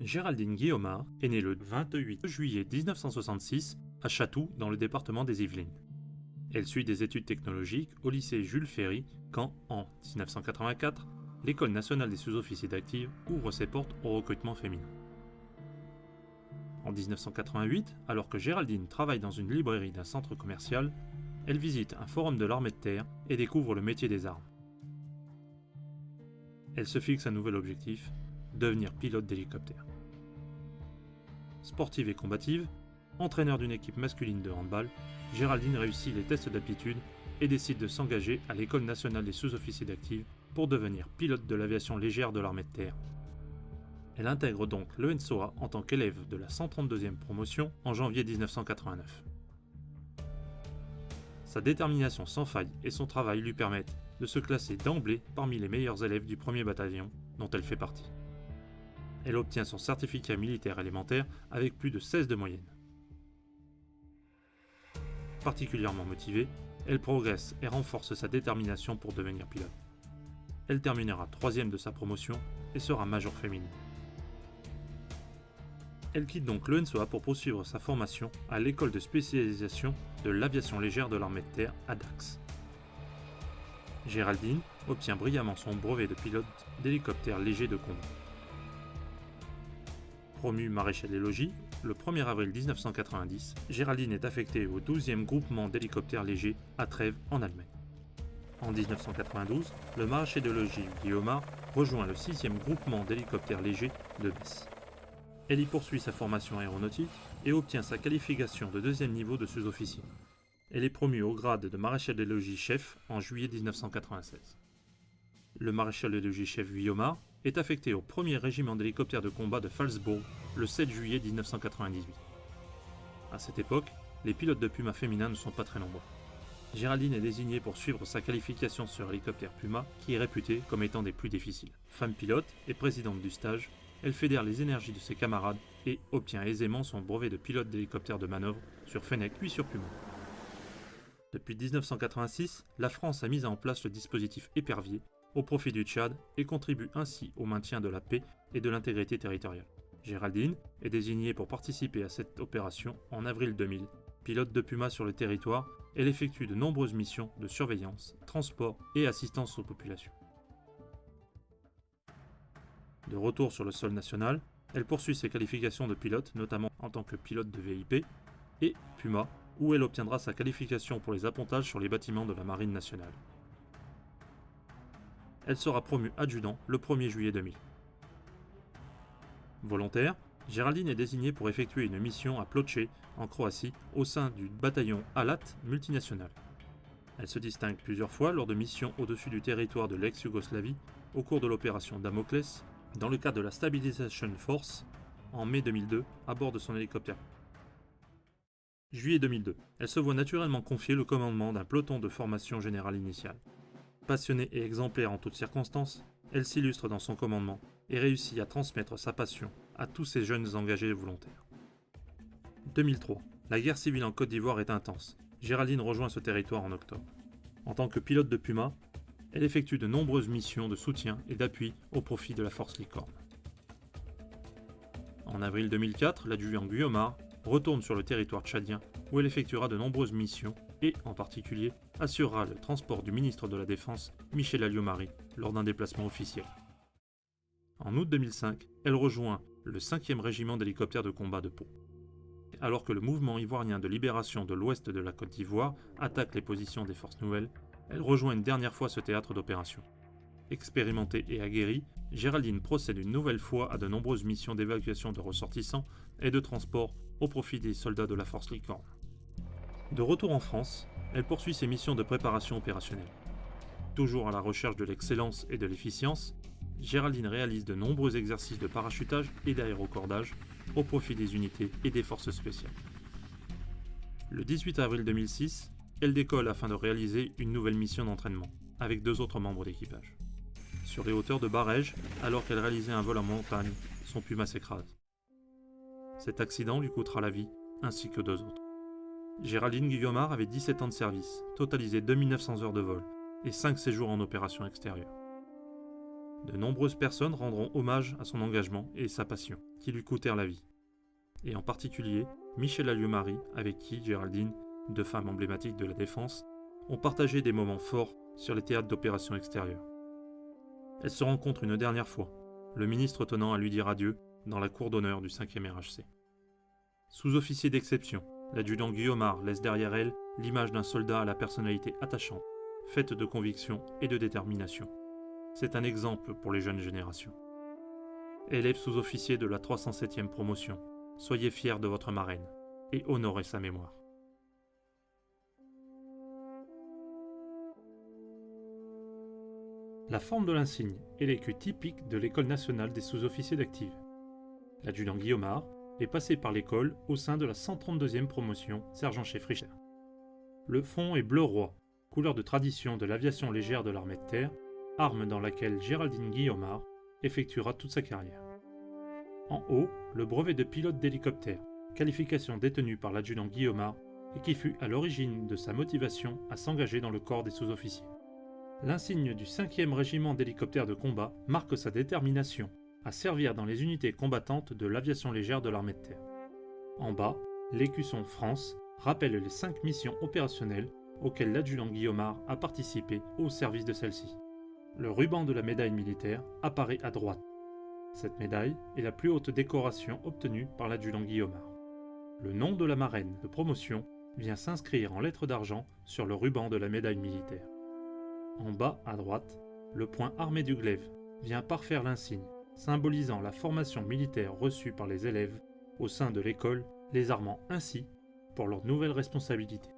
Géraldine Guillaumard est née le 28 juillet 1966 à Chatou, dans le département des Yvelines. Elle suit des études technologiques au lycée Jules Ferry quand, en 1984, l'École nationale des sous-officiers d'active ouvre ses portes au recrutement féminin. En 1988, alors que Géraldine travaille dans une librairie d'un centre commercial, elle visite un forum de l'armée de terre et découvre le métier des armes. Elle se fixe un nouvel objectif, devenir pilote d'hélicoptère. Sportive et combative, entraîneur d'une équipe masculine de handball, Géraldine réussit les tests d'aptitude et décide de s'engager à l'École nationale des sous-officiers d'active pour devenir pilote de l'aviation légère de l'armée de terre. Elle intègre donc l'ENSOA en tant qu'élève de la 132e promotion en janvier 1989. Sa détermination sans faille et son travail lui permettent de se classer d'emblée parmi les meilleurs élèves du 1er bataillon dont elle fait partie. Elle obtient son certificat militaire élémentaire avec plus de 16 de moyenne. Particulièrement motivée, elle progresse et renforce sa détermination pour devenir pilote. Elle terminera 3e de sa promotion et sera major féminine. Elle quitte donc l'ENSOA pour poursuivre sa formation à l'école de spécialisation de l'aviation légère de l'armée de terre à Dax. Géraldine obtient brillamment son brevet de pilote d'hélicoptère léger de combat. Promue maréchal des logis, le 1er avril 1990, Géraldine est affectée au 12e groupement d'hélicoptères légers à Trèves en Allemagne. En 1992, le maréchal des logis Guillaumard rejoint le 6e groupement d'hélicoptères légers de Metz. Elle y poursuit sa formation aéronautique et obtient sa qualification de 2e niveau de sous-officier. Elle est promue au grade de maréchal des logis chef en juillet 1996. Le maréchal des logis chef Guillaumard est affecté au 1er régiment d'hélicoptères de combat de Phalsbourg le 7 juillet 1998. À cette époque, les pilotes de Puma féminins ne sont pas très nombreux. Géraldine est désignée pour suivre sa qualification sur hélicoptère Puma, qui est réputé comme étant des plus difficiles. Femme pilote et présidente du stage, elle fédère les énergies de ses camarades et obtient aisément son brevet de pilote d'hélicoptère de manœuvre sur Fennec puis sur Puma. Depuis 1986, la France a mis en place le dispositif Épervier au profit du Tchad et contribue ainsi au maintien de la paix et de l'intégrité territoriale. Géraldine est désignée pour participer à cette opération en avril 2000. Pilote de Puma sur le territoire, elle effectue de nombreuses missions de surveillance, transport et assistance aux populations. De retour sur le sol national, elle poursuit ses qualifications de pilote, notamment en tant que pilote de VIP, et Puma, où elle obtiendra sa qualification pour les appontages sur les bâtiments de la Marine nationale. Elle sera promue adjudant le 1er juillet 2000. Volontaire, Géraldine est désignée pour effectuer une mission à Ploče, en Croatie, au sein du bataillon Alat multinational. Elle se distingue plusieurs fois lors de missions au-dessus du territoire de l'ex-Yougoslavie, au cours de l'opération Damoclès, dans le cadre de la Stabilization Force, en mai 2002, à bord de son hélicoptère. Juillet 2002, elle se voit naturellement confier le commandement d'un peloton de formation générale initiale. Passionnée et exemplaire en toutes circonstances, elle s'illustre dans son commandement et réussit à transmettre sa passion à tous ces jeunes engagés volontaires. 2003, la guerre civile en Côte d'Ivoire est intense. Géraldine rejoint ce territoire en octobre. En tant que pilote de Puma, elle effectue de nombreuses missions de soutien et d'appui au profit de la force Licorne. En avril 2004, l'adjudant Guillaumard retourne sur le territoire tchadien où elle effectuera de nombreuses missions et, en particulier, assurera le transport du ministre de la Défense, Michel Alliot-Marie, lors d'un déplacement officiel. En août 2005, elle rejoint le 5e régiment d'hélicoptères de combat de Pau. Alors que le mouvement ivoirien de libération de l'ouest de la Côte d'Ivoire attaque les positions des forces nouvelles, elle rejoint une dernière fois ce théâtre d'opération. Expérimentée et aguerrie, Géraldine procède une nouvelle fois à de nombreuses missions d'évacuation de ressortissants et de transport au profit des soldats de la force Licorne. De retour en France, elle poursuit ses missions de préparation opérationnelle. Toujours à la recherche de l'excellence et de l'efficience, Géraldine réalise de nombreux exercices de parachutage et d'aérocordage au profit des unités et des forces spéciales. Le 18 avril 2006, elle décolle afin de réaliser une nouvelle mission d'entraînement, avec 2 autres membres d'équipage. Sur les hauteurs de Barèges, alors qu'elle réalisait un vol en montagne, son Puma s'écrase. Cet accident lui coûtera la vie, ainsi que 2 autres. Géraldine Guillaumard avait 17 ans de service, totalisé 2900 heures de vol, et 5 séjours en opération extérieure. De nombreuses personnes rendront hommage à son engagement et sa passion, qui lui coûtèrent la vie. Et en particulier, Michel Alliot-Marie, avec qui Géraldine, deux femmes emblématiques de la défense, ont partagé des moments forts sur les théâtres d'opérations extérieures. Elles se rencontrent une dernière fois, le ministre tenant à lui dire adieu dans la cour d'honneur du 5e RHC. Sous-officier d'exception, l'adjudant Guillaumard laisse derrière elle l'image d'un soldat à la personnalité attachante, faite de conviction et de détermination. C'est un exemple pour les jeunes générations. Élève sous-officier de la 307e promotion, soyez fiers de votre marraine et honorez sa mémoire. La forme de l'insigne est l'écu typique de l'École nationale des sous-officiers d'active. L'adjudant Guillaumard est passé par l'école au sein de la 132e promotion sergent-chef Richer. Le fond est bleu roi, couleur de tradition de l'aviation légère de l'armée de terre, arme dans laquelle Géraldine Guillaumard effectuera toute sa carrière. En haut, le brevet de pilote d'hélicoptère, qualification détenue par l'adjudant Guillaumard et qui fut à l'origine de sa motivation à s'engager dans le corps des sous-officiers. L'insigne du 5e régiment d'hélicoptères de combat marque sa détermination à servir dans les unités combattantes de l'aviation légère de l'armée de terre. En bas, l'écusson France rappelle les 5 missions opérationnelles auxquelles l'adjudant Guillaumard a participé au service de celle-ci. Le ruban de la médaille militaire apparaît à droite. Cette médaille est la plus haute décoration obtenue par l'adjudant Guillaumard. Le nom de la marraine de promotion vient s'inscrire en lettres d'argent sur le ruban de la médaille militaire. En bas à droite, le point armé du glaive vient parfaire l'insigne, symbolisant la formation militaire reçue par les élèves au sein de l'école, les armant ainsi pour leurs nouvelles responsabilités.